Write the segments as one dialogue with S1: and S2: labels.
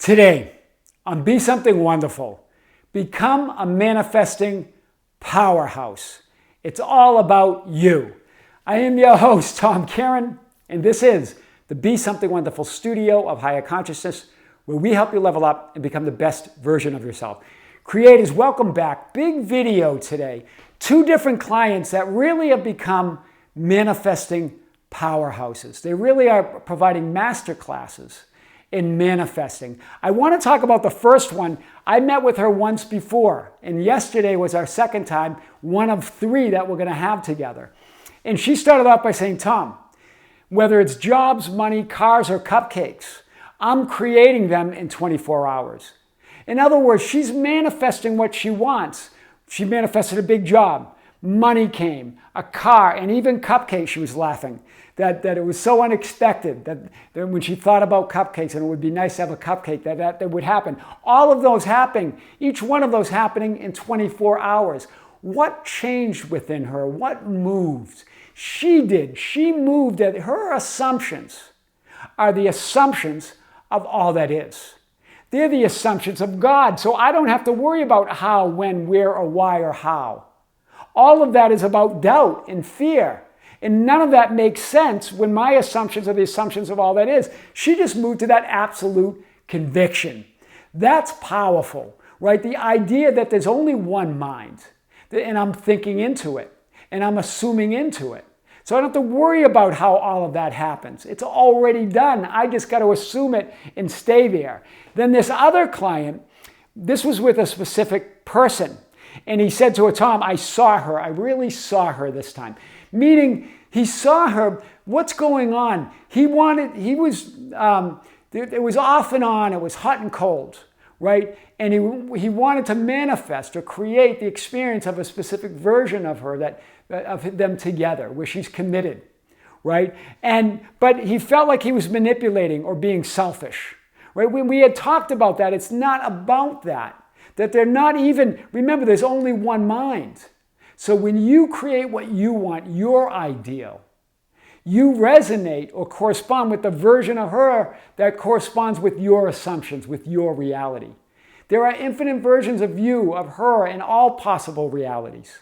S1: Today, on Be Something Wonderful, become a manifesting powerhouse. It's all about you. I am your host, Tom Kearin, and this is the Be Something Wonderful studio of higher consciousness, where we help you level up and become the best version of yourself. Creators, welcome back. Big video today. 2 different clients that really have become manifesting powerhouses. They really are providing master classes in manifesting. I want to talk about the first one. I met with her once before, and yesterday was our second time, one of 3 that we're going to have together. And she started off by saying, Tom, whether it's jobs, money, cars, or cupcakes, I'm creating them in 24 hours. In other words, she's manifesting what she wants. She manifested a big job. Money came, a car, and even cupcakes. She was laughing that it was so unexpected that when she thought about cupcakes and it would be nice to have a cupcake, that would happen. All of those happening, each one of those happening in 24 hours. What changed within her? What moved? She did. She moved that her assumptions are the assumptions of all that is. They're the assumptions of God. So I don't have to worry about how, when, where, or why, or how. All of that is about doubt and fear. And none of that makes sense when my assumptions are the assumptions of all that is. She just moved to that absolute conviction. That's powerful, right? The idea that there's only one mind, and I'm thinking into it, and I'm assuming into it. So I don't have to worry about how all of that happens. It's already done. I just got to assume it and stay there. Then this other client, this was with a specific person. And he said to her, Tom, I saw her. I really saw her this time. Meaning he saw her. What's going on? It was off and on. It was hot and cold, right? And he wanted to manifest or create the experience of a specific version of her, of them together, where she's committed, right? But he felt like he was manipulating or being selfish, right? When we had talked about that, it's not about that. That they're not even, remember, there's only one mind. So when you create what you want, your ideal, you resonate or correspond with the version of her that corresponds with your assumptions, with your reality. There are infinite versions of you, of her, in all possible realities.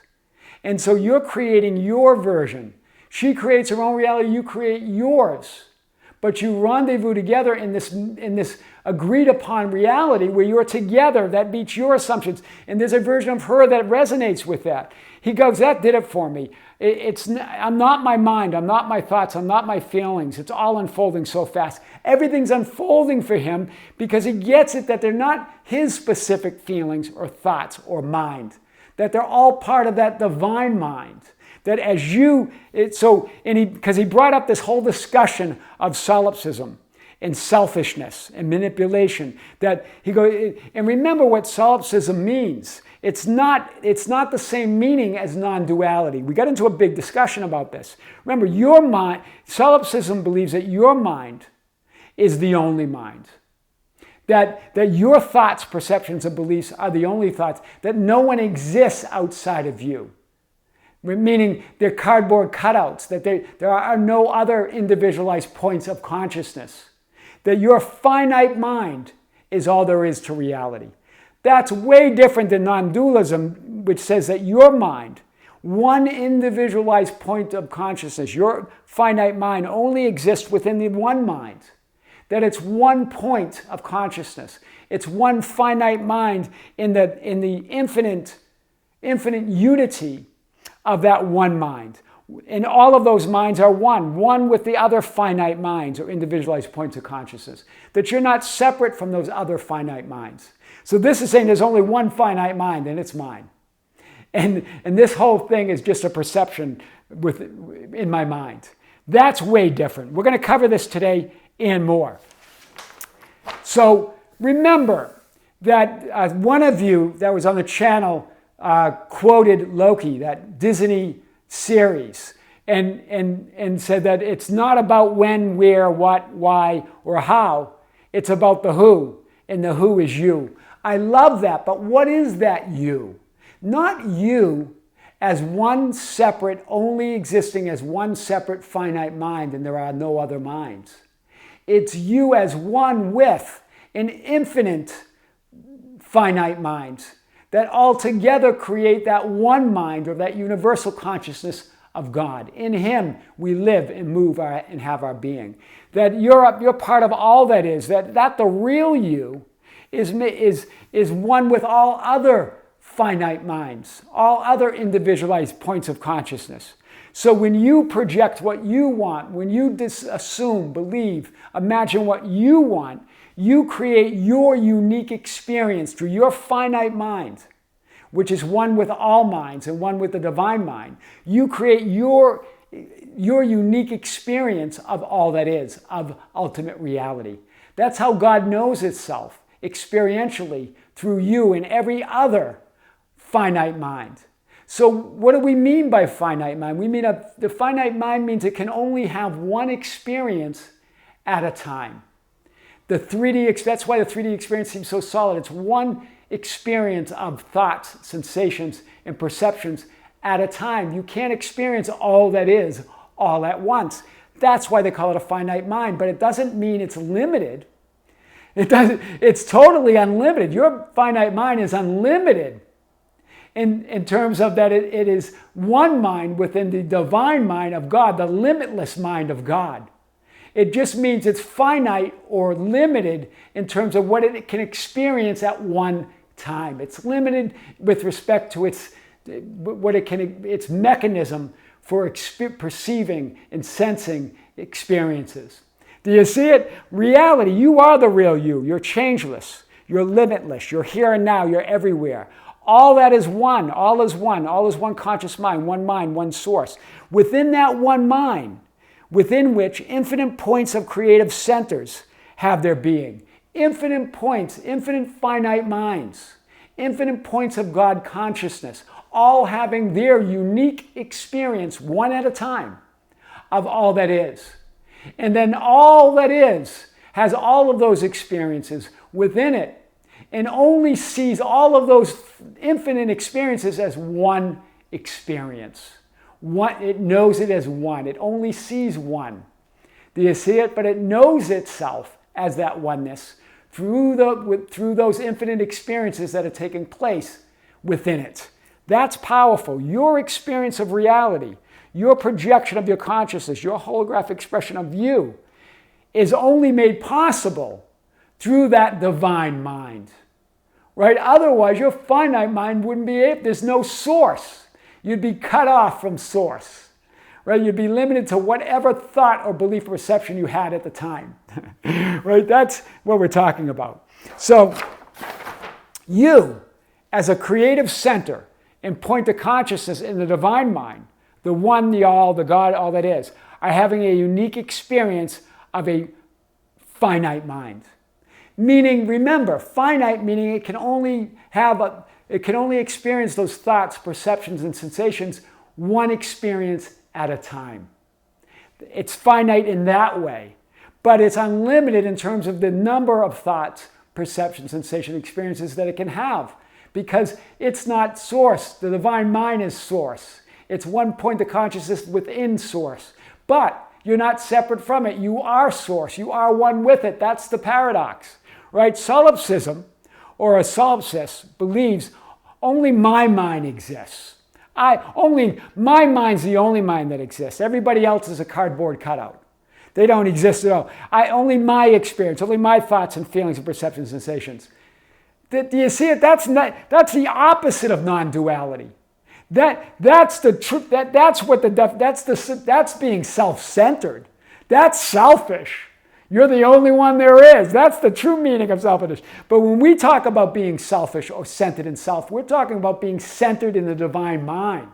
S1: And so you're creating your version. She creates her own reality, you create yours. But you rendezvous together in this agreed upon reality where you're together that meets your assumptions. And there's a version of her that resonates with that. He goes, that did it for me. I'm not my mind. I'm not my thoughts. I'm not my feelings. It's all unfolding so fast. Everything's unfolding for him because he gets it that they're not his specific feelings or thoughts or mind. That they're all part of that divine mind. That as because he brought up this whole discussion of solipsism and selfishness and manipulation. That he goes, and remember what solipsism means. It's not the same meaning as non-duality. We got into a big discussion about this. Remember, your mind, solipsism believes that your mind is the only mind. That your thoughts, perceptions, and beliefs are the only thoughts. That no one exists outside of you. Meaning they're cardboard cutouts, that there are no other individualized points of consciousness. That your finite mind is all there is to reality. That's way different than non-dualism, which says that your mind, one individualized point of consciousness, your finite mind only exists within the one mind. That it's one point of consciousness. It's one finite mind in the infinite unity of that one mind. And all of those minds are one with the other finite minds or individualized points of consciousness. That you're not separate from those other finite minds. So this is saying there's only one finite mind, and it's mine. And this whole thing is just a perception in my mind. That's way different. We're going to cover this today and more. So remember that one of you that was on the channel quoted Loki, that Disney series, and said that it's not about when, where, what, why, or how. It's about the who, and the who is you. I love that, but what is that you? Not you as one separate, only existing as one separate finite mind, and there are no other minds. It's you as one with and infinite finite minds that all together create that one mind, or that universal consciousness of God. In Him we live and move and have our being. That you're part of all that is. That the real you is one with all other finite minds, all other individualized points of consciousness. So when you project what you want, when you assume, believe, imagine what you want, you create your unique experience through your finite mind, which is one with all minds and one with the divine mind. You create your unique experience of all that is, of ultimate reality. That's how God knows itself, experientially, through you and every other finite mind. So what do we mean by finite mind? We mean the finite mind means it can only have one experience at a time. That's why the 3D experience seems so solid. It's one experience of thoughts, sensations, and perceptions at a time. You can't experience all that is all at once. That's why they call it a finite mind, but it doesn't mean it's limited. It's totally unlimited. Your finite mind is unlimited in terms of that it is one mind within the divine mind of God, the limitless mind of God. It just means it's finite or limited in terms of what it can experience at one time. It's limited with respect to its mechanism for perceiving and sensing experiences. Do you see it? Reality, you are the real you. You're changeless. You're limitless. You're here and now. You're everywhere. All that is one. All is one. All is one conscious mind, one source. Within that one mind, within which infinite points of creative centers have their being. Infinite points, infinite finite minds, infinite points of God consciousness, all having their unique experience, one at a time, of all that is. And then all that is has all of those experiences within it, and only sees all of those infinite experiences as one experience. It knows it as one. It only sees one. Do you see it? But it knows itself as that oneness through those infinite experiences that are taking place within it. That's powerful. Your experience of reality, your projection of your consciousness, your holographic expression of you is only made possible through that divine mind. Right? Otherwise, your finite mind wouldn't be able, there's no source. You'd be cut off from source, right? You'd be limited to whatever thought or belief or perception you had at the time, right? That's what we're talking about. So you, as a creative center and point of consciousness in the divine mind, the one, the all, the God, all that is, are having a unique experience of a finite mind. Meaning, remember, finite meaning it can only experience those thoughts, perceptions, and sensations one experience at a time. It's finite in that way, but it's unlimited in terms of the number of thoughts, perceptions, sensations, experiences that it can have, because it's not source. The divine mind is source. It's one point of consciousness within source, but you're not separate from it. You are source. You are one with it. That's the paradox, right? Solipsism, or a solipsist, believes only my mind exists. Only my mind's the only mind that exists. Everybody else is a cardboard cutout. They don't exist at all. Only my experience, only my thoughts and feelings and perceptions and sensations. Do you see it? That's the opposite of non-duality. That's the truth. That's being self-centered. That's selfish. You're the only one there is. That's the true meaning of selfishness. But when we talk about being selfish or centered in self, we're talking about being centered in the divine mind.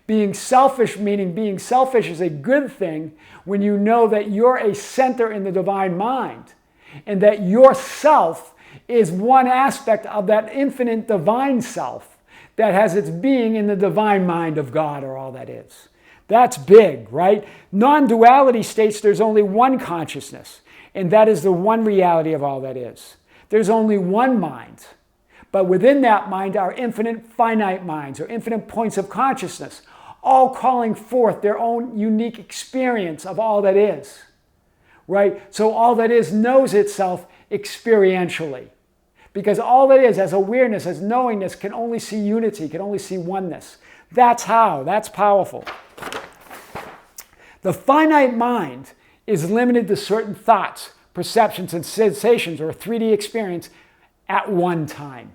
S1: Being selfish, meaning being selfish is a good thing when you know that you're a center in the divine mind and that yourself is one aspect of that infinite divine self that has its being in the divine mind of God, or all that is. That's big, right? Non-duality states there's only one consciousness, and that is the one reality of all that is. There's only one mind, but within that mind are infinite finite minds, or infinite points of consciousness, all calling forth their own unique experience of all that is, right? So all that is knows itself experientially. Because all it is, as awareness, as knowingness, can only see unity, can only see oneness. That's how. That's powerful. The finite mind is limited to certain thoughts, perceptions, and sensations, or a 3D experience at one time.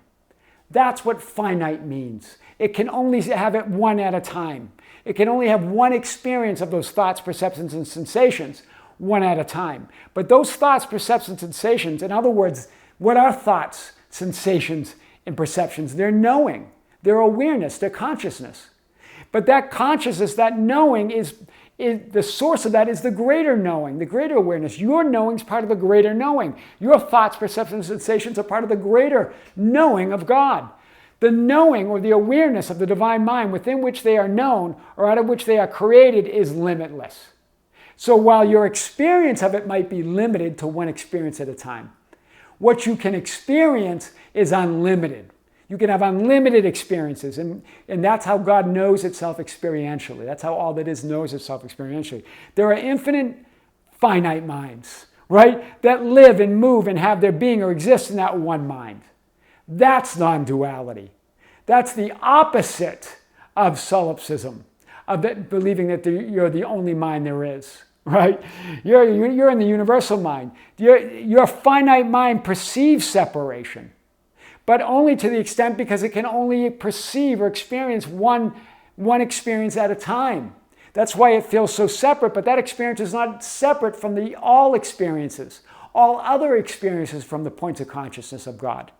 S1: That's what finite means. It can only have it one at a time. It can only have one experience of those thoughts, perceptions, and sensations one at a time. But those thoughts, perceptions, sensations, in other words, what are thoughts, sensations, and perceptions? They're knowing, they're awareness, they're consciousness. But that consciousness, that knowing, is the source of that is the greater knowing, the greater awareness. Your knowing is part of the greater knowing. Your thoughts, perceptions, and sensations are part of the greater knowing of God. The knowing or the awareness of the divine mind within which they are known or out of which they are created is limitless. So while your experience of it might be limited to one experience at a time, what you can experience is unlimited. You can have unlimited experiences, and that's how God knows itself experientially. That's how all that is knows itself experientially. There are infinite finite minds, right, that live and move and have their being or exist in that one mind. That's non-duality. That's the opposite of solipsism, of believing that you're the only mind there is, right? You're in the universal mind. Your finite mind perceives separation, but only to the extent because it can only perceive or experience one experience at a time. That's why it feels so separate, but that experience is not separate from all experiences, all other experiences from the points of consciousness of God.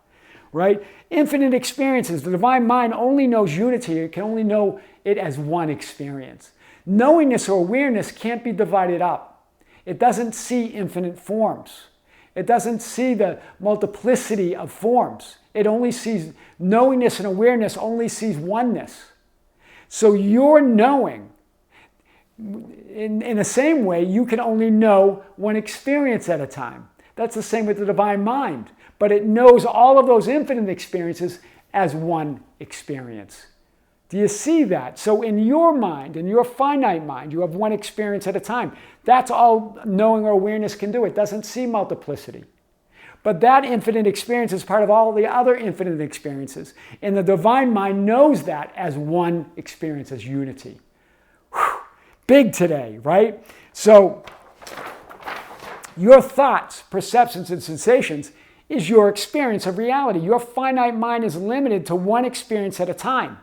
S1: Right? Infinite experiences. The divine mind only knows unity. It can only know it as one experience. Knowingness or awareness can't be divided up. It doesn't see infinite forms. It doesn't see the multiplicity of forms. It only sees knowingness, and awareness only sees oneness. So your knowing, in the same way, you can only know one experience at a time. That's the same with the divine mind. But it knows all of those infinite experiences as one experience. Do you see that? So in your mind, in your finite mind, you have one experience at a time. That's all knowing or awareness can do. It doesn't see multiplicity. But that infinite experience is part of all the other infinite experiences. And the divine mind knows that as one experience, as unity. Whew. Big today, right? So your thoughts, perceptions, and sensations is your experience of reality. Your finite mind is limited to one experience at a time.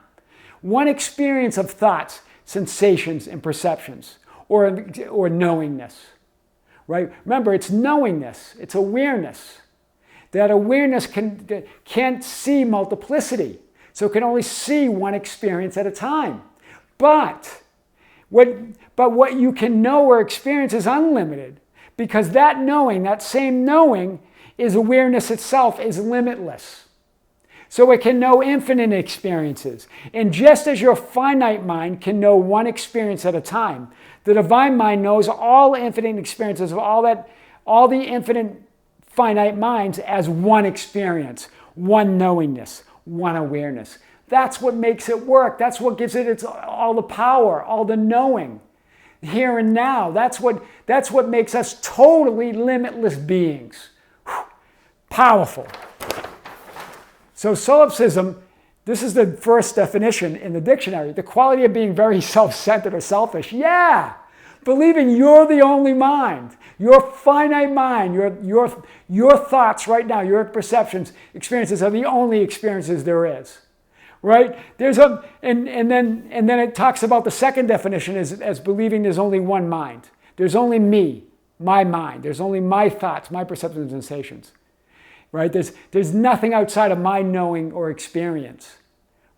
S1: One experience of thoughts, sensations, and perceptions, or knowingness. Right? Remember, it's knowingness, it's awareness. That awareness can't see multiplicity, so it can only see one experience at a time. But what you can know or experience is unlimited, because that knowing, that same knowing, is awareness itself, is limitless. So it can know infinite experiences. And just as your finite mind can know one experience at a time, the divine mind knows all infinite experiences of all the infinite finite minds as one experience, one knowingness, one awareness. That's what makes it work. That's what gives it all the power, all the knowing. Here and now. That's what makes us totally limitless beings. Powerful. So solipsism, this is the first definition in the dictionary. The quality of being very self-centered or selfish. Yeah! Believing you're the only mind. Your finite mind, your thoughts right now, your perceptions, experiences are the only experiences there is. Right? And then it talks about the second definition as believing there's only one mind. There's only me, my mind. There's only my thoughts, my perceptions and sensations. Right? There's nothing outside of my knowing or experience.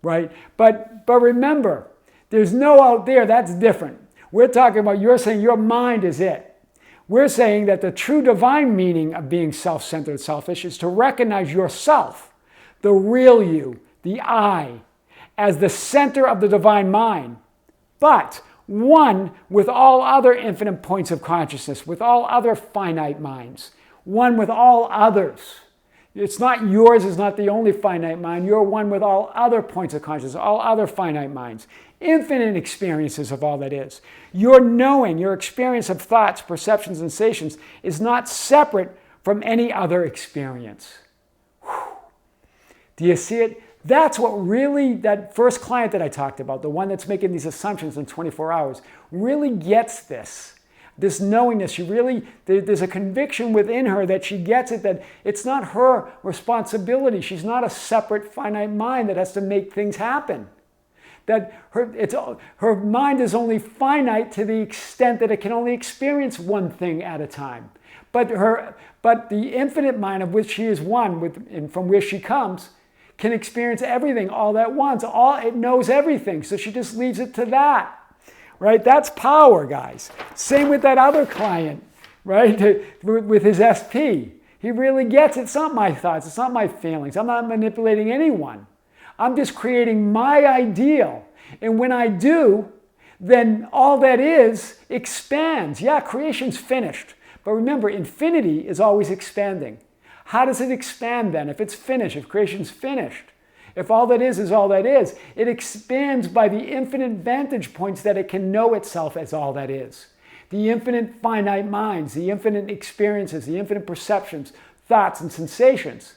S1: Right? But remember, there's no out there. That's different. We're talking about, you're saying your mind is it. We're saying that the true divine meaning of being self-centered, selfish, is to recognize yourself, the real you, the I, as the center of the divine mind, but one with all other infinite points of consciousness, with all other finite minds, one with all others. It's not yours, is not the only finite mind. You're one with all other points of consciousness, all other finite minds, infinite experiences of all that is. Your knowing, your experience of thoughts, perceptions, and sensations is not separate from any other experience. Whew. Do you see it? That's what really, that first client that I talked about, the one that's making these assumptions in 24 hours, really gets this knowingness. There's a conviction within her that she gets it, that it's not her responsibility. She's not a separate finite mind that has to make things happen. That her mind is only finite to the extent that it can only experience one thing at a time. But the infinite mind of which she is one, and from where she comes, can experience everything all at once. It knows everything, so she just leaves it to that. Right? That's power, guys. Same with that other client, right? With his SP. He really gets it. It's not my thoughts. It's not my feelings. I'm not manipulating anyone. I'm just creating my ideal. And when I do, then all that is expands. Yeah, creation's finished. But remember, infinity is always expanding. How does it expand then? If it's finished, if creation's finished, if all that is all that is, it expands by the infinite vantage points that it can know itself as all that is. The infinite finite minds, the infinite experiences, the infinite perceptions, thoughts, and sensations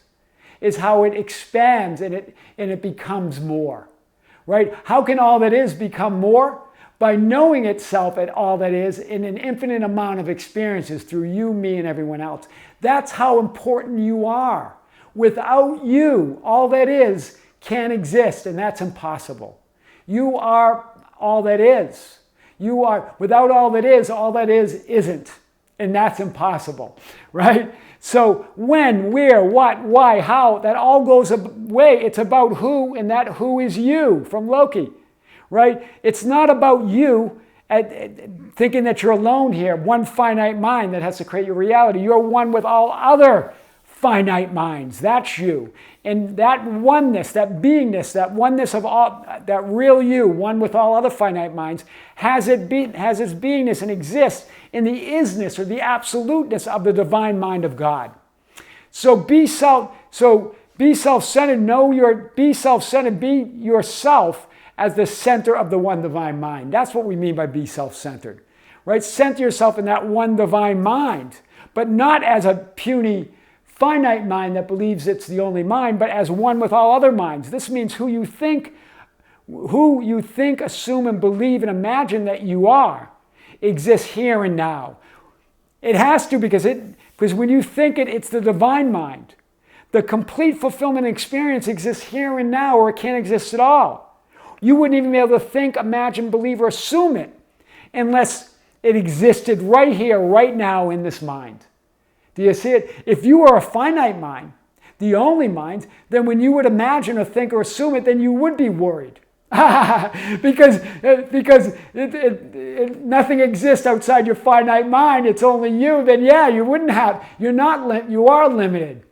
S1: is how it expands and it becomes more. Right? How can all that is become more? By knowing itself at all that is in an infinite amount of experiences through you, me, and everyone else. That's how important you are. Without you, all that is can't exist, and that's impossible. You are all that is. You are, without all that is isn't. And that's impossible, right? So when, where, what, why, how, that all goes away. It's about who, and that who is you from Loki, right? It's not about you thinking that you're alone here, one finite mind that has to create your reality. You're one with all other finite minds. That's you. And that oneness, that beingness, that oneness of all, that real you, one with all other finite minds, has its beingness and exists in the isness or the absoluteness of the divine mind of God. So be self-centered, be self-centered, be yourself as the center of the one divine mind. That's what we mean by be self-centered, right? Center yourself in that one divine mind, but not as a puny finite mind that believes it's the only mind, but as one with all other minds. This means who you think, assume, and believe and imagine that you are exists here and now. It has to, because when you think it's the divine mind. The complete fulfillment experience exists here and now, or it can't exist at all. You wouldn't even be able to think, imagine, believe, or assume it unless it existed right here, right now in this mind. Do you see it? If you were a finite mind, the only mind, then when you would imagine or think or assume it, then you would be worried. because nothing exists outside your finite mind, it's only you, then yeah, you are limited.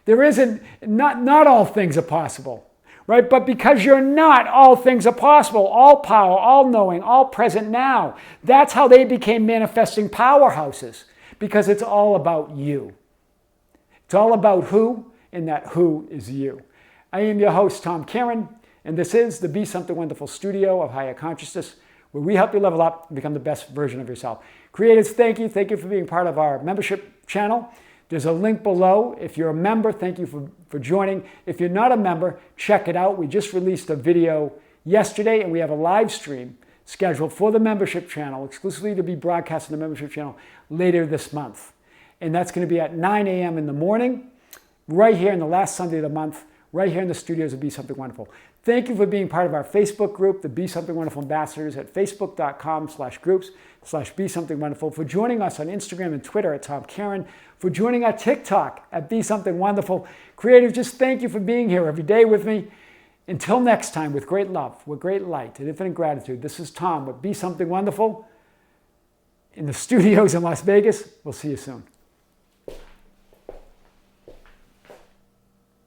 S1: There isn't, not all things are possible. Right? But because you're not, all things are possible, all power, all knowing, all present now. That's how they became manifesting powerhouses, because it's all about you. It's all about who, and that who is you. I am your host, Tom Kearin, and this is the Be Something Wonderful studio of higher consciousness, where we help you level up and become the best version of yourself. Creators, thank you. Thank you for being part of our membership channel. There's a link below. If you're a member, thank you for joining. If you're not a member, check it out. We just released a video yesterday, and we have a live stream scheduled for the membership channel, exclusively to be broadcast on the membership channel later this month. And that's going to be at 9 a.m. in the morning, right here in the last Sunday of the month, right here in the studios of Be Something Wonderful. Thank you for being part of our Facebook group, the Be Something Wonderful Ambassadors, at facebook.com/groups/Be Something Wonderful, for joining us on Instagram and Twitter at Tom Kearin, for joining our TikTok at Be Something Wonderful. Creative, just thank you for being here every day with me. Until next time, with great love, with great light, and infinite gratitude, this is Tom with Be Something Wonderful in the studios in Las Vegas. We'll see you soon.